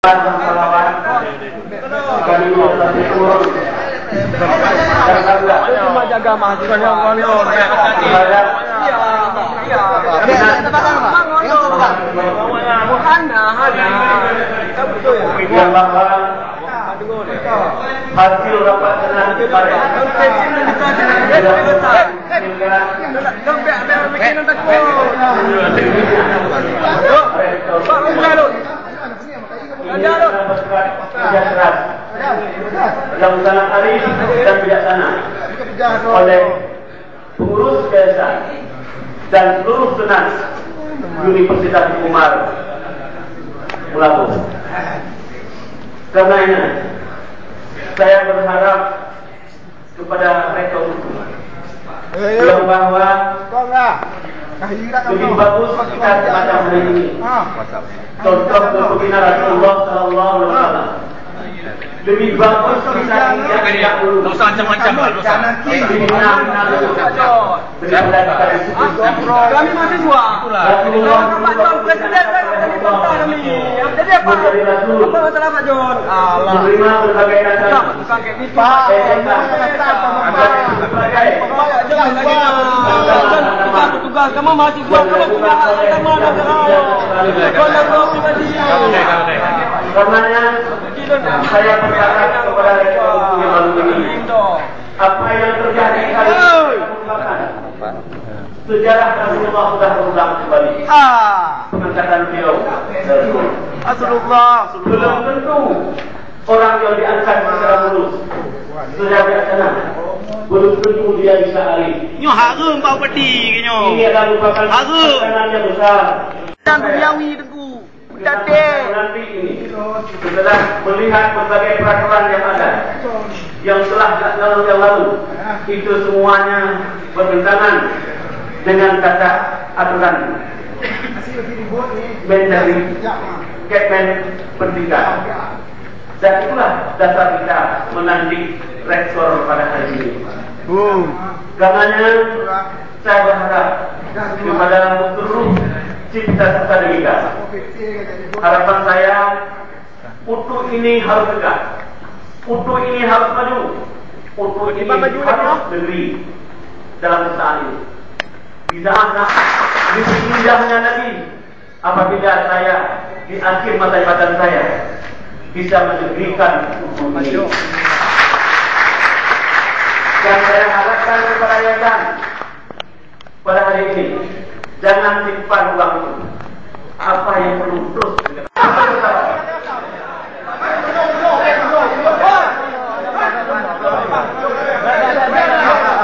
Cuma jaga mahasiswa yang ngolong. Hasil rapat dengan yang sangat arif dan bijaksana oleh pengurus yayasan dan seluruh senat Universitas Umar Melabu. Karenanya saya berharap kepada rektor bahwa lebih bagus kita semacam hari ini. Contoh kepemimpinan Rasulullah Sallallahu Alaihi Wasallam. Lebih bagus kita tidak dulu. Dosa macam-macam. Kami mahasiswa. Pak Presiden kami. Jadi apa? Apa masalah Pak John? Menerima berbagai macam. Tugas kamu mahasiswa, kamu punya hak sama negara. Karenanya saya berharap kepada rektor ini, apa yang terjadi kali ini sejarah Rasulullah sudah berulang kembali. Pengangkatan beliau Rasulullah belum tentu orang yang diangkat secara mulus sudah bijaksana. Belum tentu dia bisa arif. Nyo harum bau peti nyo. Ini adalah merupakan tantangan yang besar. dan duniawi teguh. Nanti ini setelah melihat berbagai peraturan yang ada, yang telah dilaksanakan yang lalu, itu semuanya bertentangan dengan kata aturan Mendagri Kepmen Pendidikan. Dan itulah dasar kita menanti rektor pada hari ini. Karenanya saya berharap kepada seluruh cinta serta kita, harapan saya, UTU ini harus tegak, UTU ini harus maju, UTU ini harus negeri dalam saat ini. Bisa anak dipindahnya lagi apabila saya di akhir masa jabatan saya bisa menegrikan UTU ini. Dan saya harapkan kepada yayasan pada hari ini, jangan simpan uang itu. Apa yang perlu terus